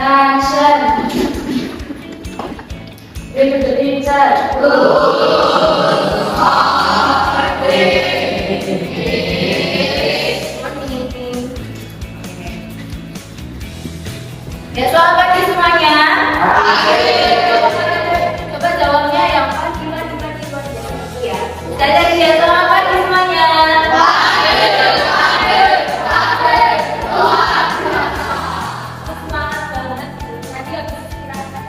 Attention. Read the teacher. Ya, selamat pagi semuanya. Coba jawabnya yang pagi ya. Sekali lagi ya, selamat pagi semuanya. Semangat banget. Tadi habis istirahat.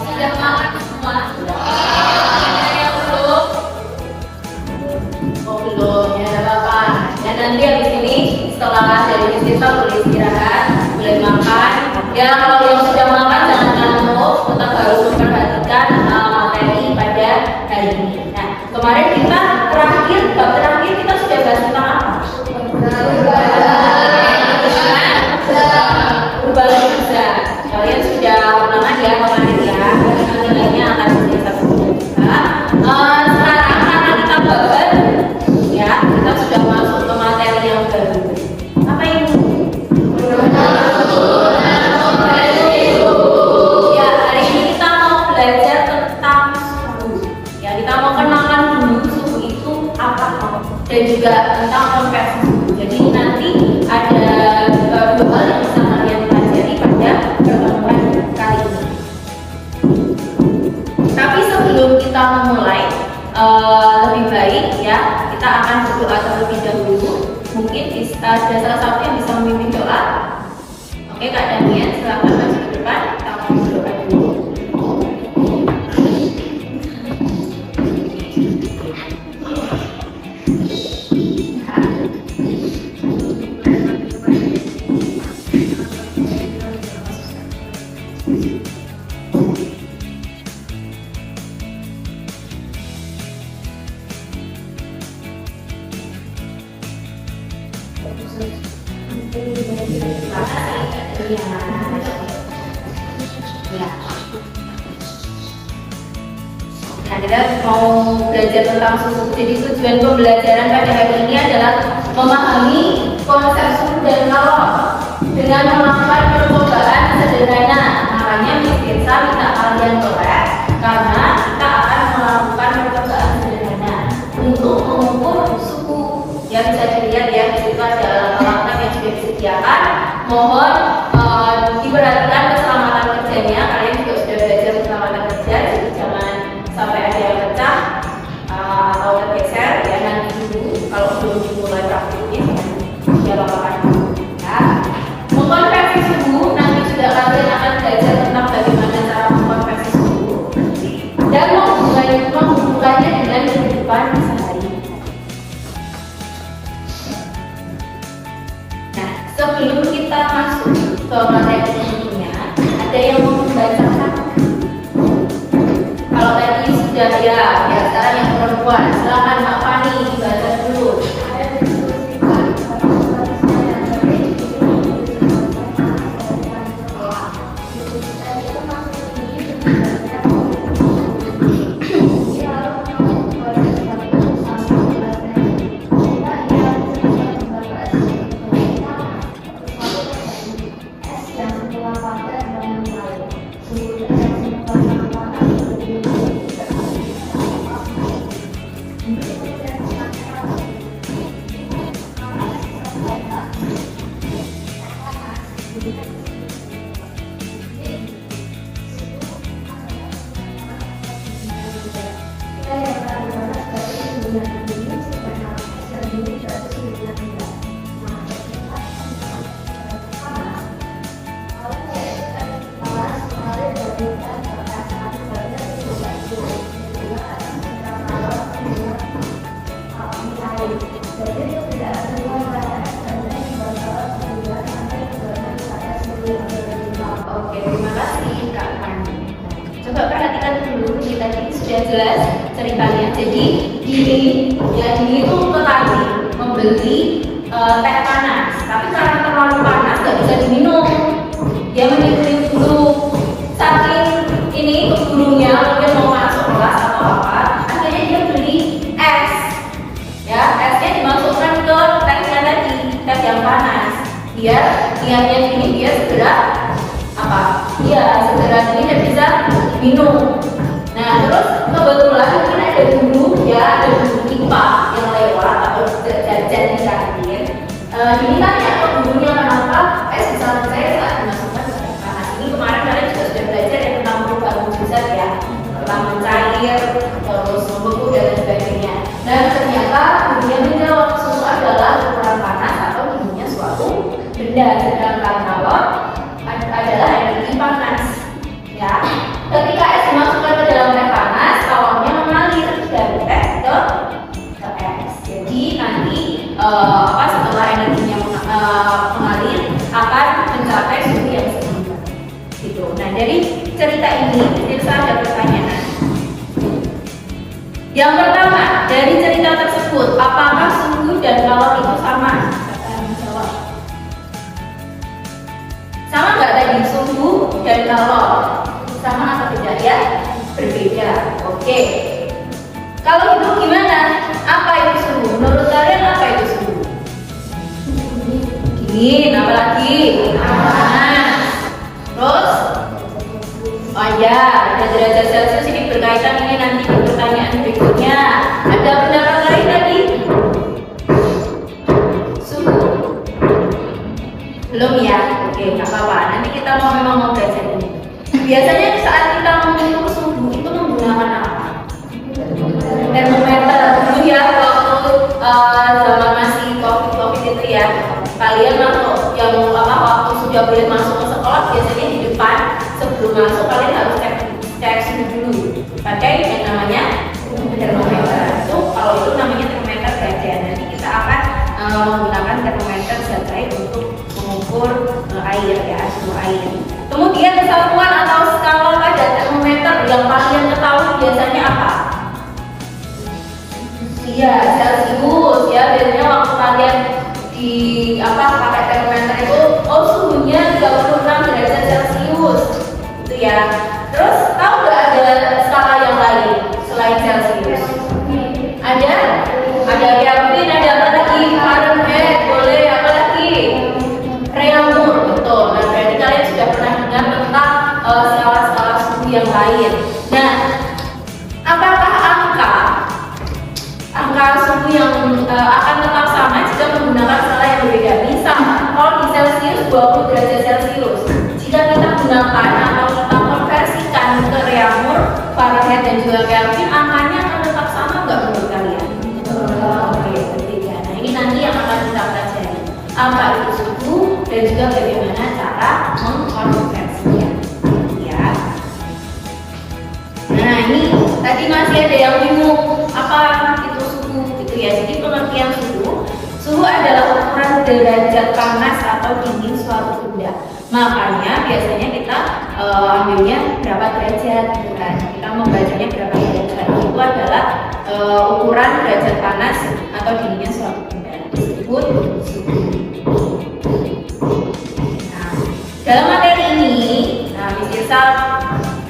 Sudah makan semua. Ada yang belum? Oh belum, ya tidak apa-apa. Ya nanti habis ini setelah dari siswa boleh istirahat, boleh makan. Ya kalau yang sudah makan jangan ngantuk, tetap harus memperhatikan materi pada hari ini. Nah kemarin kita bab terakhir kita sudah bahas tentang apa? Perubahan kerja. Kalian sudah ulangan ya kemarin ya. Nilainya akan selesai juga. Sekarang karena kita babat, ya kita sudah masuk ke materi yang baru. Apa ini? Ya hari ini kita mau belajar tentang suhu. Ya kita mau kenalan dulu suhu itu apa dan juga tentang konversi suhu. Jadi nanti ada dua hal yang bisa kalian pelajari pada pertemuan kali ini. Tapi sebelum kita memulai, lebih baik ya kita akan berdoa terlebih dahulu. Mungkin ada salah satu yang bisa memimpin doa. Oke Kak Daniel, silakan maju ke depan. Kita mau berdoa dulu. Nah, kita mau belajar tentang suhu. Jadi tujuan pembelajaran pada hari ini adalah memahami konsep suhu dan kalori dengan melakukan percobaan sederhana. Makanya Miss Tirsa minta kalian korek karena kita akan melakukan percobaan sederhana untuk mengukur suhu. Ya bisa dilihat ya di situ ada alat-alat yang sudah disediakan. Mohon diperhatikan keselamatan kerjanya. Kalian juga sudah belajar keselamatan kerja, jadi jangan sampai ada yang pecah atau tergeser ya nanti dulu kalau belum dimulai praktiknya ya lakukan dulu ya. Mengkonversi suhu nanti juga kalian akan belajar tentang bagaimana cara mengkonversi suhu dan menghubungkannya dengan kehidupan sehari. Nah sebelum kita masuk ke materi suhunya, ada yang mau membacakan? Kalau tadi sudah ya sekarang yang perempuan, silakan Mbak Fani baca dulu. Oke, terima kasih Kak Fani. Coba perhatikan dulu, ini tadi sudah jelas ceritanya. Jadi Dini itu petani membeli teh panas, tapi karena terlalu panas nggak bisa diminum. Dia meniup dulu, saking ini gurunya mungkin mau masuk kelas atau apa, akhirnya dia beli es. Ya, esnya dimasukkan ke tehnya tadi, teh yang panas. Dia niatnya ini dia segera apa? gunung. Nah, terus kebetulan mungkin ada guru ya, ada guru IPA yang lewat atau jajan di kantin. Ini tanya ke gurunya kenapa bisa saya saat dimasukkan ke air panas. Ini kemarin kalian juga sudah belajar ya tentang perubahan zat ya, tentang mencair, terus membeku dan sebagainya. Dan ternyata gurunya menjawab susu adalah ukuran panas atau dinginnya suatu benda. Sedangkan kalau adalah energi panas. Ya, ketika es dimasukkan ke dalam teh panas, awalnya mengalir dari teh ke es. Jadi nanti setelah energinya mengalir akan mencapai suhu yang seimbang. Gitu. Nah, dari cerita ini kita ada pertanyaan. Yang pertama, dari cerita tersebut, apakah suhu dan kalori itu sama? Siapa yang menjawab? Sama nggak tadi suhu dan kalori? Sama atau tidak ya? Berbeda. Oke. Kalau itu gimana? Apa itu suhu? Menurut kalian apa itu suhu? Dingin, apa lagi? Panas. Terus? Oh ya, ada derajat Celcius ini berkaitan ini nanti di pertanyaan berikutnya. Ada pendapat lain tadi? Suhu? Belum ya? Oke, nggak apa-apa. Nanti kita mau belajar ini. Biasanya saat kita mengukur suhu itu menggunakan apa? Termometer dulu ya, waktu zaman masih COVID itu ya. Kalian masuk yang waktu sudah boleh masuk ke sekolah biasanya di depan sebelum masuk kalian harus cek suhu dulu pakai yang namanya termometer. Itu kalau itu namanya termometer gajah. Nanti kita akan menggunakan termometer baterai untuk mengukur air ya, suhu air. Kemudian satuan atau skala pada termometer yang kalian ketahui biasanya apa? Iya, Celcius ya. Biasanya waktu kalian pakai termometer itu suhunya 36 derajat Celcius itu ya. Terus tahu nggak ada skala yang lain selain Celcius? Ada Kelvin, ada apa lagi? Fahrenheit, boleh apa lagi? Reaumur, betul. Nah, berarti kalian sudah pernah dengar tentang skala-skala suhu yang lain. Nah, apakah angka suhu yang akan tetap sama jika menggunakan skala yang berbeda? Misal, kalau di Celcius 20 derajat Celcius, jika kita gunakan atau kita konversikan ke Reaumur, Fahrenheit dan juga Kelvin, angkanya akan tetap sama nggak menurut kalian? Oke, berbeda. Nah, ini nanti yang akan kita pelajari. Apa itu suhu dan juga bagaimana cara mengkonversinya. Ya. Nah, ini tadi masih ada yang bingung apa itu suhu gitu ya. Jadi pengertian suhu adalah ukuran derajat panas atau dingin suatu benda. Makanya biasanya kita ambilnya berapa derajat gitu kan. Kita membacanya berapa derajat. Itu adalah ukuran derajat panas atau dinginnya suatu benda. Disebut suhu. Nah, dalam materi ini, Miss Irsa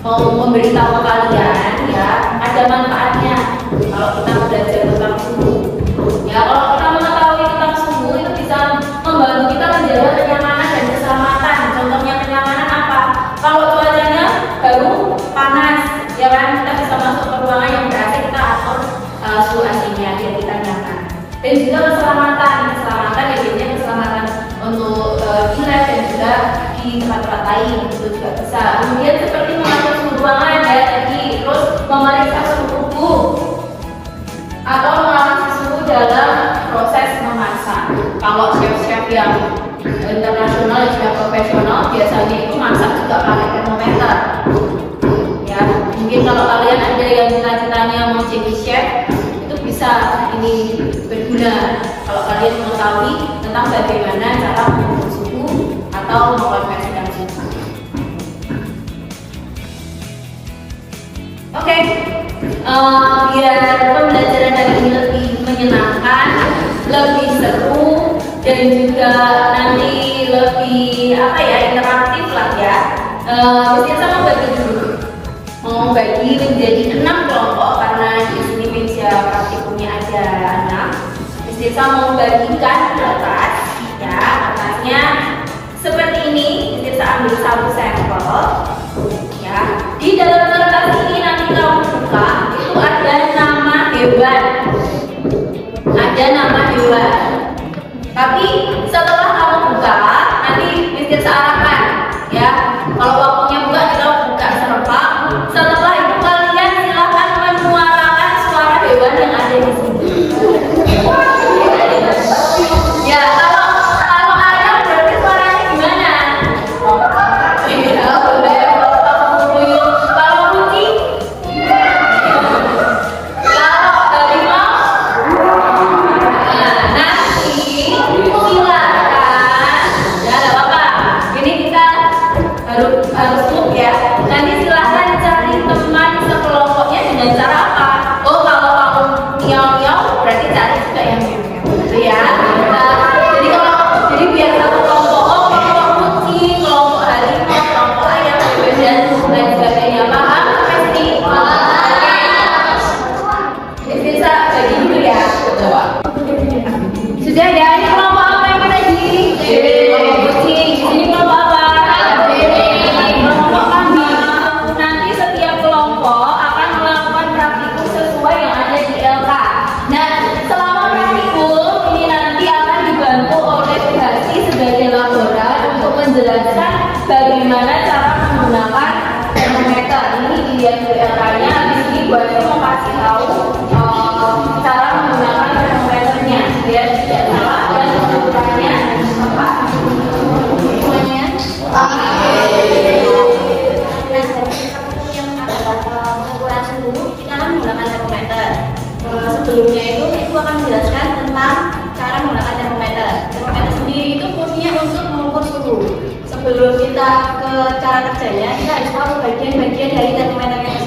mau memberitahu kalian ya, ada manfaatnya kalau kita belajar tentang suhu. Ya, kalau kita mengetahui tentang suhu itu bisa membantu kita menjaga kenyamanan dan keselamatan. Contohnya kenyamanan apa? Kalau cuacanya baru panas, ya kan, kita bisa masuk ke ruangan yang ber-AC, kita atur suhu AC-nya biar kita nyaman. Dan juga keselamatan ya, biasanya keselamatan untuk di lab dan juga di tempat-tempat lain itu juga bisa. Kemudian seperti mengatur suhu ruangan ya tadi, terus memeriksa suhu tubuh atau mengatur suhu dalam proses memasak. Kalau chef-chef yang internasional juga profesional biasanya itu masak juga pakai termometer. Ya, mungkin kalau kalian ada yang cita-citanya mau jadi chef, itu bisa ini berguna kalau kalian mengetahui tentang bagaimana cara mengukur suhu atau mengkonversikan suhu. Oke, biar pembelajaran hari ini lebih menyenangkan, lebih seru, dan juga nanti lebih interaktif lah ya. Mesti sama bagi dulu, mau bagi menjadi 6 kelompok karena di sini meja praktikumnya ada 6. Mesti sama mau bagikan kertas, ya kertasnya seperti ini. Mesti ambil satu sampel, ya. Di dalam kertas ini nanti kalau buka itu ada nama hewan. Ada nama hewan. Tapi setelah kamu buka, nanti Mister searahkan ya. Kalau waktunya buka, kita buka serempak. Setelah itu kalian silahkan menyuarakan suara hewan yang ada di sini. Ya, kalau ayam berarti suaranya gimana? Ya, boleh. Kalau kucing, kalau harimau, nanti silakan. Ya, nggak apa-apa. Ini kita harus look ya. Nanti silahkan cari teman sekelompoknya dengan cara apa? Oh, kalau kamu miau-miau berarti cari juga yang miau-miau. Gitu ya. Jadi biar satu kelompok, oh kelompok kucing, kelompok harimau, kelompok ayam, dan lain sebagainya. Paham? Pasti. Bisa bagi dulu ya. Sudah ya. Ini kelompok apa yang mana di? Kelompok kucing. Di sini kelompok apa? Kelompok kambing. Nanti setiap kelompok akan melakukan praktikum sesuai yang ada di LK. Nah, selama praktikum ini nanti akan dibantu oleh Hati sebagai laboran untuk menjelaskan bagaimana cara menggunakan termometer. Ini dilihat di LK-nya. Habis ini buat mau kasih tahu cara menggunakan termometernya biar tidak salah dan ukurannya apa? Semuanya. Pengukuran suhu kita akan menggunakan termometer. Sebelumnya itu akan menjelaskan tentang cara menggunakan termometer. Termometer sendiri itu fungsinya untuk mengukur suhu. Sebelum kita ke cara kerjanya, kita harus tahu bagian-bagian dari termometernya.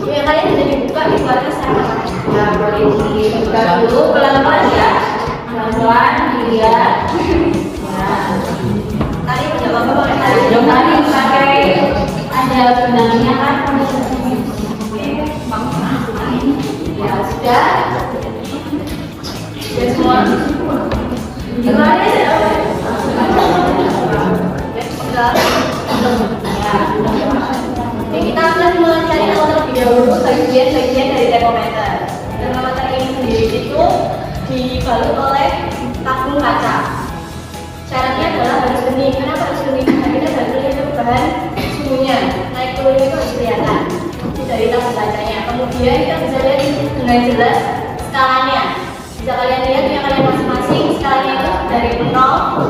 Ya, kalian bisa dibuka dikeluarkan secara perlahan. Nah, boleh dibuka dulu pelan-pelan ya. Pelan-pelan dilihat. Nah, Tadi tidak apa-apa pakai tali. yang tadi pakai ada benangnya kan? Ya sudah. Sudah semua. Gimana ya? Sudah. Jadi kita akan mencari tahu terlebih dahulu bagian-bagian dari termometer. Termometer ini sendiri itu dibalut oleh tabung kaca. Syaratnya adalah harus bening. Kenapa harus bening? Karena kita harus melihat perubahan suhunya. Naik turunnya itu harus kelihatan dari tabung kacanya. Kemudian kita bisa lihat dengan jelas skalanya. Bisa kalian lihat yang kalian masing-masing. Skalanya itu dari 0,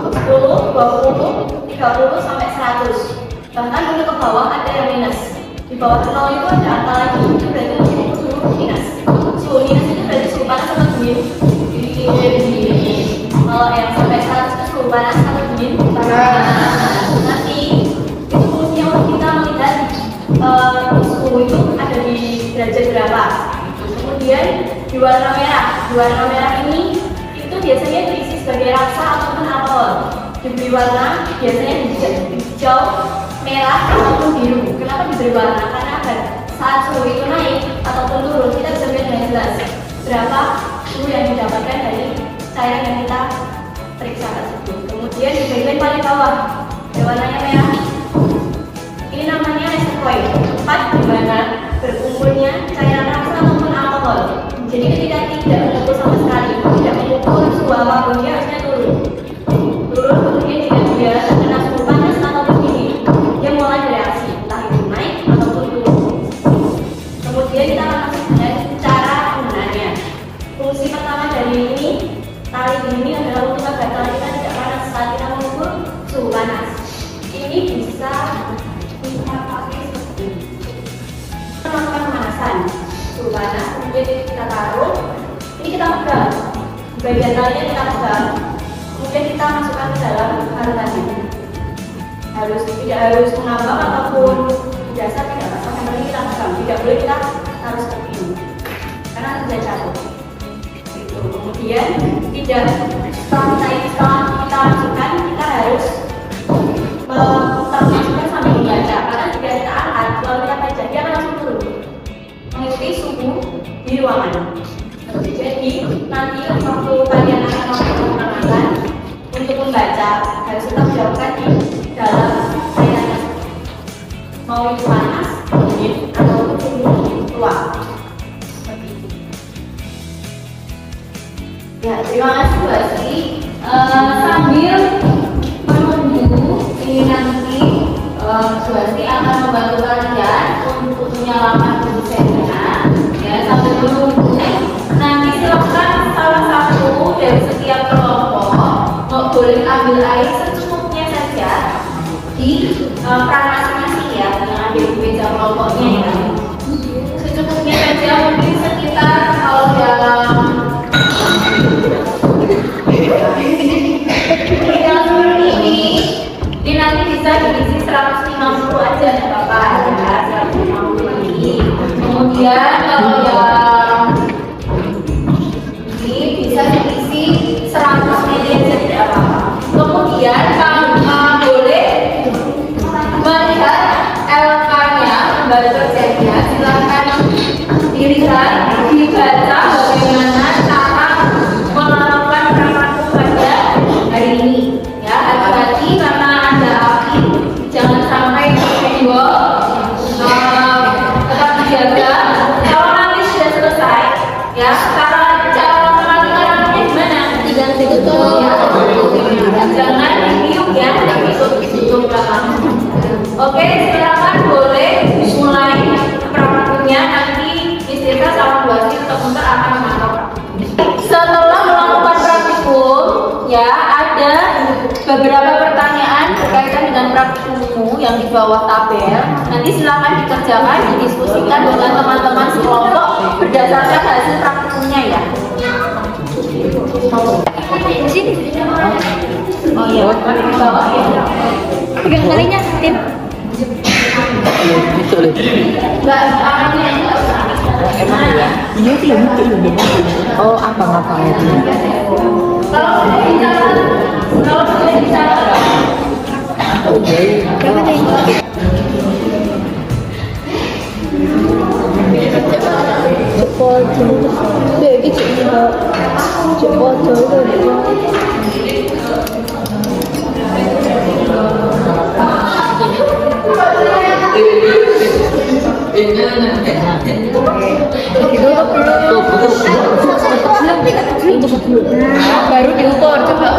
10, 20, 30 sampai 100. Bahkan untuk ke bawah ada yang minus. Di bawah 0 itu ada angka lagi. Itu berarti suhu minus. Suhu minus itu berarti suhu panas atau dingin? Dingin. Kalau yang sampai 100 itu suhu panas atau dingin? Nanti itu fungsinya untuk kita melihat suhu itu ada di derajat berapa. Kemudian di warna merah. Di warna merah ini itu biasanya diisi sebagai rasa ataupun alkohol. Diberi warna biasanya hijau, merah ataupun biru. Kenapa diberi warna? Karena agar saat suhu itu naik ataupun turun kita bisa melihat dengan jelas berapa suhu yang didapatkan dari cairan yang kita periksa tersebut. Kemudian di bagian paling bawah ada warnanya merah. Ini namanya reservoir, tempat di mana berkumpulnya cairan rasa ataupun alkohol. Jadi ketika tidak mengukur sama sekali, tidak mengukur suhu apapun, dia harusnya turun. Kemudian jika dia terkena suhu panas ataupun dingin, dia mulai bereaksi, entah itu naik ataupun turun. Kemudian kita akan masuk dengan cara penggunaannya. Fungsi pertama dari ini, tali ini adalah untuk agar tali kita tidak panas saat kita mengukur suhu panas. Ini bisa kita pakai seperti ini. Kita melakukan pemanasan suhu panas, kemudian kita taruh. Ini kita pegang, bagian talinya kita pegang. Kemudian kita masukkan ke dalam karung tadi. Tidak harus mengambang ataupun biasa tidak apa-apa. Yang penting kita pegang. Tidak boleh kita taruh seperti ini, karena tidak jatuh. Gitu. Kemudian setelah kita masukkan, kita harus masukkan sambil membaca. Karena jika kita angkat, kalau kita baca dia akan langsung turun mengikuti suhu di ruangan. Jadi nanti waktu kalian akan melakukan untuk membaca harus tetap dilakukan di dalam cairan mau itu panas, dingin Ya, terima kasih Bu Asri. Sambil menunggu ini nanti Bu Asri akan membantu kalian untuk menyalakan produsennya. Ya, sambil menunggu. Nanti silakan salah satu dari setiap kelompok boleh ambil air secukupnya saja di peran masing-masing ya, yang ada di meja kelompoknya ya. Secukupnya saja, mungkin sekitar kalau dalam yang seperti ini nanti bisa diisi 150 aja ya Bapak ya, 150 ini. Kemudian kalau yang ini bisa diisi 100 ml aja tidak apa-apa. Kemudian boleh melihat LK-nya, lembar kerjanya, silakan dilihat, dibaca bagaimana cara melakukan praktikum pada hari ini. Ya, hati-hati karena ada api, jangan sampai tersenggol. Tetap dijaga. Kalau nanti sudah selesai, ya, cara mematikan gimana? Tidak ditutup. Ya, jangan ditiup ya, tapi tutup belakang. Oke, silakan boleh mulai praktikumnya. Nanti Miss sama Bu Asri untuk akan memantau. Setelah melakukan praktikum, ya ada beberapa pertanyaan berkaitan dengan praktikummu yang di bawah tabel. Nanti silakan dikerjakan, didiskusikan dengan teman-teman sekelompok berdasarkan hasil praktikumnya ya. Oh iya, di bawah ya. Pegang talinya, Tim. Enggak, tangannya enggak usah. Emang ya? Iya sih, oh apa-apa itu. Kalau sudah bicara, Berapa deh? Cepot, 네, 여기 cepot, baru diukur coba.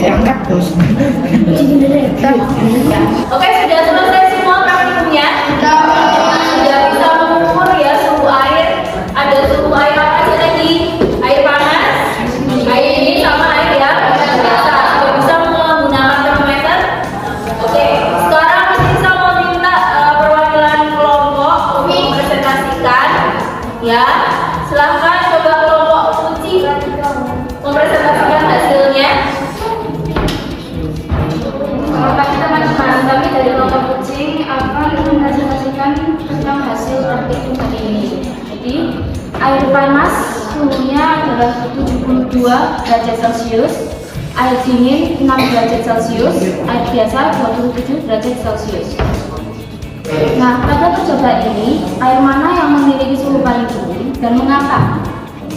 Angkat terus. Oke, sudah selesai semua praktikumnya. Sudah bisa mengukur ya suhu air. Ada suhu air apa aja tadi? Air panas, air ini sama air yang biasa. Sudah bisa menggunakan termometer. Oke, sekarang bisa meminta perwakilan kelompok untuk mempresentasikan. Ya, silahkan coba kelompok kunci mempresentasikan hasilnya. Pagi teman-teman, kami dari kelompok kucing akan mempresentasikan tentang hasil praktikum hari ini. Jadi, air panas suhunya adalah 72 derajat Celcius, air dingin 6 derajat Celcius, air biasa 27 derajat Celcius. Nah, pada percobaan ini, air mana yang memiliki suhu paling tinggi dan mengapa?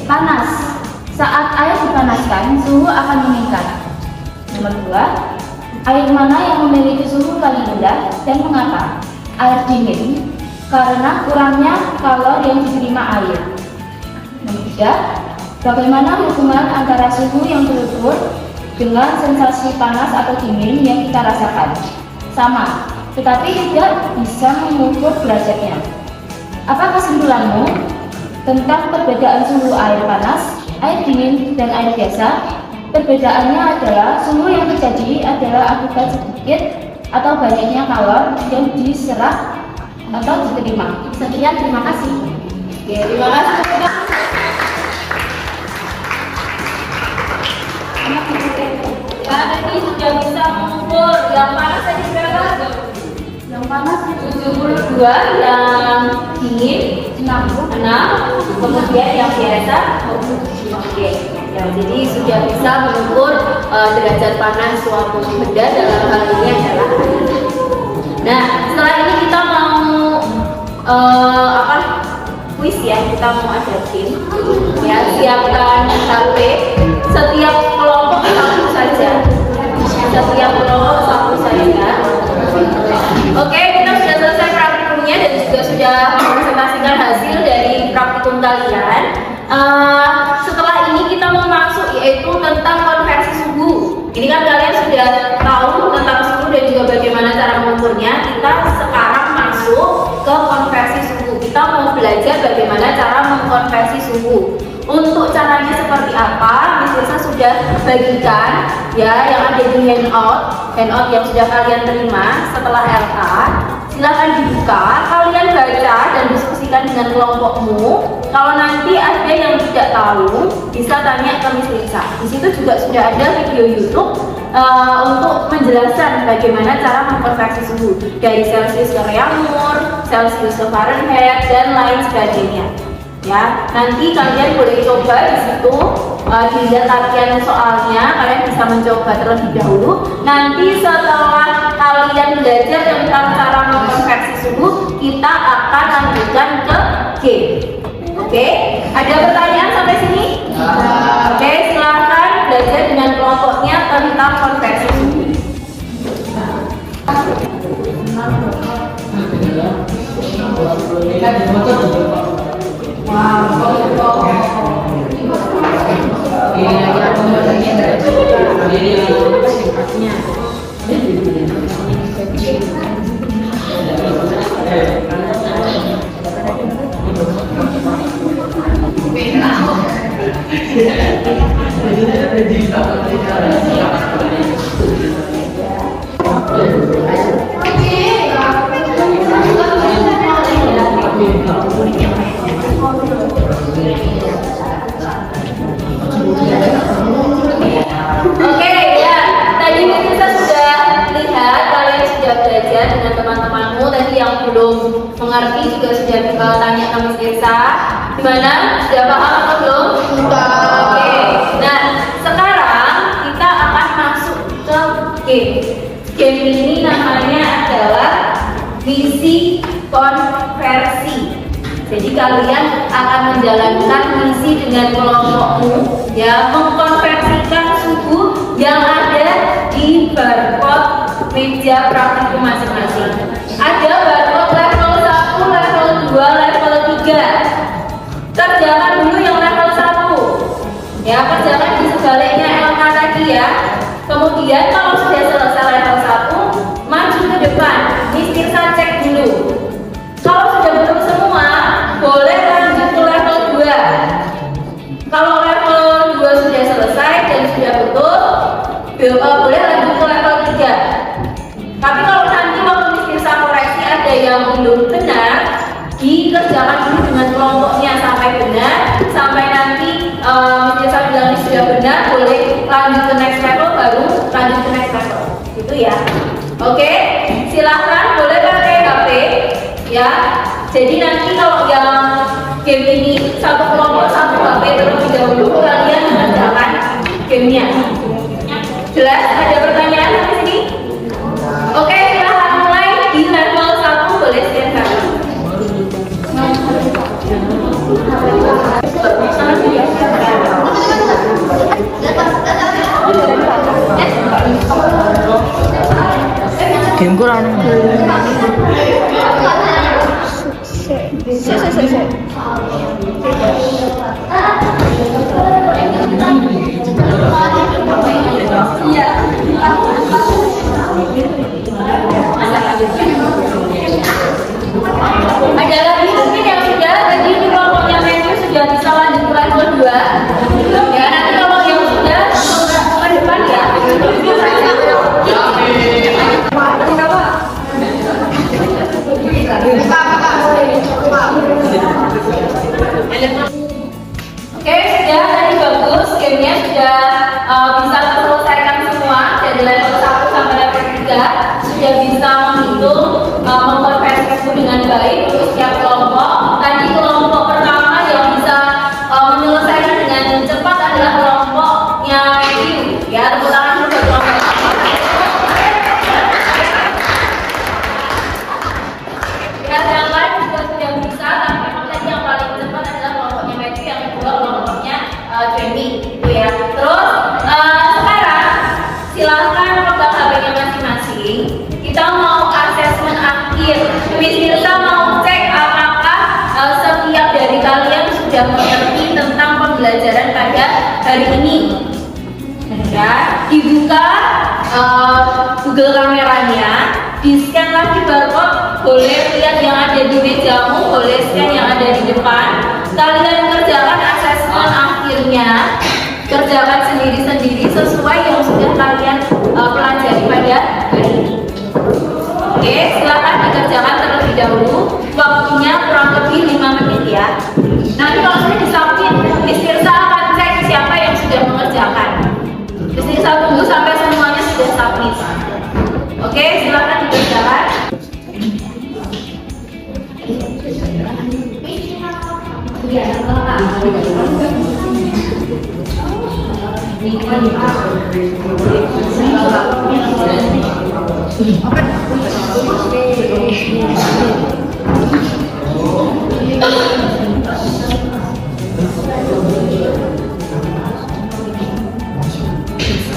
Panas. Saat air dipanaskan, suhu akan meningkat. Nomor 2, air mana yang memiliki suhu paling rendah dan mengapa? Air dingin, karena kurangnya kalor yang diterima air. Nomor 3, bagaimana hubungan antara suhu yang terukur dengan sensasi panas atau dingin yang kita rasakan? Sama, tetapi tidak bisa mengukur derajatnya. Apa kesimpulanmu tentang perbedaan suhu air panas, air dingin, dan air biasa? Perbedaannya adalah suhu yang terjadi adalah akibat sedikit atau banyaknya kalor yang diserap atau diterima. Sekian, terima kasih. Oke, terima kasih. Tadi sudah bisa mengukur yang panas tadi berapa? Yang panas 72, yang dingin 6, kemudian yang biasa. Oke, ya, jadi sudah bisa mengukur derajat panas suatu benda, dalam hal ini adalah air. Nah, setelah ini kita mau kuis ya, kita mau ada game ya, siapkan HP, setiap kelompok satu saja, setiap kelompok satu saja. Oke, kita sudah selesai praktikumnya dan juga sudah mempresentasikan hasil dari praktikum kalian. Setelah ini kita mau masuk yaitu tentang konversi suhu. Ini kan kalian sudah tahu tentang suhu dan juga bagaimana cara mengukurnya. Kita sekarang masuk ke konversi suhu. Kita mau belajar bagaimana cara mengkonversi suhu. Untuk caranya seperti apa, Miss Lisa sudah bagikan ya yang ada di handout yang sudah kalian terima setelah LK. Silahkan dibuka, kalian baca dan diskusikan dengan kelompokmu. Kalau nanti ada yang tidak tahu, bisa tanya ke Miss Lisa. Di situ juga sudah ada video YouTube untuk menjelaskan bagaimana cara mengkonversi suhu dari Celsius ke Reaumur, Celsius ke Fahrenheit dan lain sebagainya. Ya, nanti kalian boleh coba di situ dilihat latihan soalnya, kalian bisa mencoba terlebih dahulu. Nanti setelah kalian belajar tentang cara mengkonversi suhu, kita akan lanjutkan ke game. Oke, ada pertanyaan sampai sini? Oke, silakan belajar dengan kelompoknya tentang konversi suhu. Oke ya, tadi kita sudah lihat, kalian sudah belajar dengan teman-temanmu. Tadi yang belum mengerti juga sudah tanya ke Miss Lisa. Gimana? Sudah paham atau belum? Sudah. Oke, nah sekarang kita akan masuk ke game. Game ini namanya adalah misi konversi. Jadi kalian akan menjalankan misi dengan kelompokmu ya, mengkonversikan suhu yang ada di barcode meja praktikum masing-masing. Ada barcode level 1, level 2, level 3. Kerjakan dulu yang level 1 ya, kerjakan di sebaliknya LK tadi ya. Kemudian kalau sudah selesai level 1, maju ke depan, Miss Tirsa cek dulu. Kalau sudah belum semua, boleh lanjut ke level 2. Kalau level 2 sudah selesai dan sudah betul, boleh lanjut ke level 3. Tapi kalau nanti waktu Miss Tirsa koreksi ada yang belum benar, dikerjakan dulu dengan kelompoknya sampai benar, sampai nanti Miss Tirsa bilang ini sudah benar, boleh lanjut ke next level, baru lanjut ke next level. Gitu ya. Oke, silahkan boleh pakai HP ya. Jadi nanti kalau yang game ini satu kelompok satu HP terlebih dahulu, kalian mengerjakan gamenya. Jelas? Ada pertanyaan sampai sini? Oke, silahkan mulai di level 1, boleh stand up. Game kurang. Ada lagi mungkin yang sudah tadi di kelompoknya Matthew sudah bisa lanjut ke level 2 ya, nanti kalau yang sudah ke depan ya. Oke, sudah tadi bagus, gamenya sudah bisa terselesaikan semua dari level 1 sampai level 3, sudah bisa menghitung mengkonversi dengan baik untuk setiap kelompok. Tadi kelompok pertama yang bisa menyelesaikan dengan cepat adalah kelompoknya Matthew ya, tepuk tangan untuk kelompok. Ya, yang lain juga sudah bisa, tapi memang tadi yang paling sudah mengerti tentang pembelajaran pada hari ini. Ya, dibuka Google kameranya, di-scan lagi barcode, boleh lihat yang ada di mejamu, boleh scan yang ada di depan. Kalian kerjakan asesmen akhirnya, kerjakan sendiri-sendiri sesuai yang sudah kalian pelajari pada hari ini. Oke, silakan dikerjakan terlebih dahulu. Waktunya kurang lebih 5 menit ya. Nanti kalau sudah disubmit, Miss Tirsa akan cek siapa yang sudah mengerjakan. Miss Tirsa tunggu sampai semuanya sudah submit. Oke, silakan dikerjakan.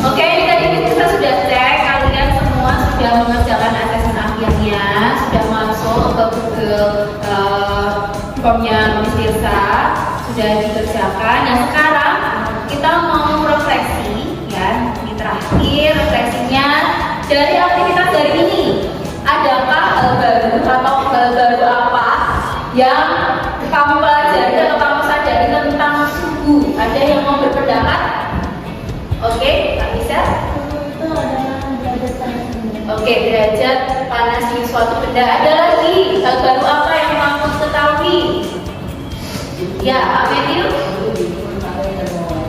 Oke, ini tadi kita sudah cek, kalian semua sudah mengerjakan asesmen akhirnya, sudah masuk ke Google formnya Miss Tirsa, sudah dikerjakan. Nah sekarang kita mau refleksi, ya. Ini terakhir refleksinya dari aktivitas hari ini. Adakah hal baru atau hal baru apa yang kamu pelajari atau kamu sadari tentang suhu? Ada yang mau berpendapat? Oke, Kak Bisa? Oke, derajat panas di suatu benda. Ada lagi hal baru apa yang kamu ketahui? Ya, Amelia?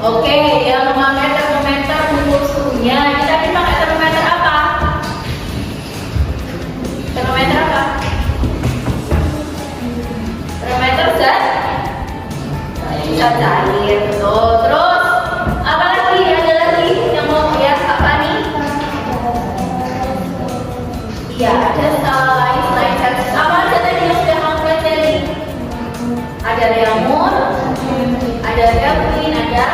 Oke, yang memakai termometer mengukur suhunya. Kita pakai termometer apa? Termometer apa? Termometer zat cair, betul. Terus apa lagi? Ada lagi yang mau ya, Kak Fani? Iya, ada selain Celsius. Apa aja tadi yang sudah kamu pelajari? Ada reaumur, ada Kelvin, ada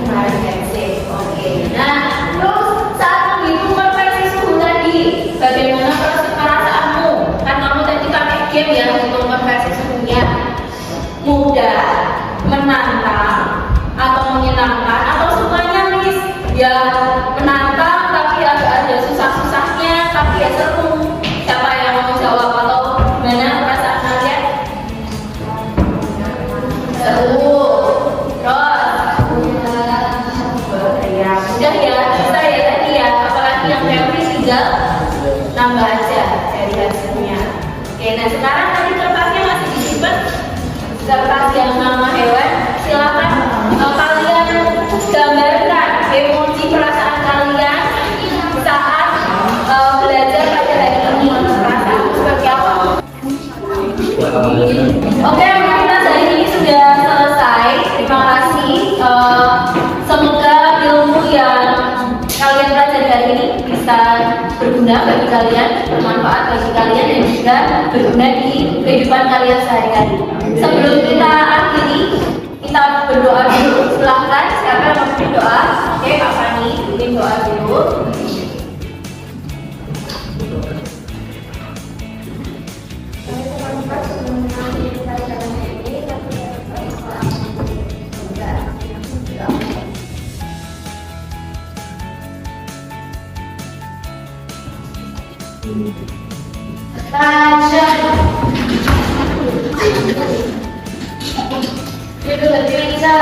Fahrenheit. Oke. Nah, terus saat menghitung konversi suhu tadi, bagaimana perasaanmu? Kan kamu tadi pakai game ya untuk konversi suhunya. Mudah, menantang, atau menyenangkan, atau semuanya Miss? Ya menantang tapi agak ada susah-susahnya, tapi ya seru. Siapa yang mau jawab atau gimana perasaan kalian? Seru. Terus ya mudah ya, bisa ya tadi ya, apalagi yang Kelvin tinggal nambah aja dari hasilnya. Oke, nah sekarang tadi kertasnya masih disimpan, kertas yang nama hewan. Silakan kalian gambarkan emosi perasaan kalian saat belajar pada hari ini. Perasaan seperti apa? Oke, aktivitas hari ini sudah selesai. Terima kasih. Semoga ilmu yang kalian pelajari hari ini bisa berguna bagi kalian, bermanfaat bagi kalian, dan juga berguna di kehidupan kalian sehari-hari. Sebelum kita akhiri, kita berdoa dulu. Silahkan siapa yang mau berdoa? Oke, Kak Fani, bikin doa dulu. Duduk, berdiri, Lisa.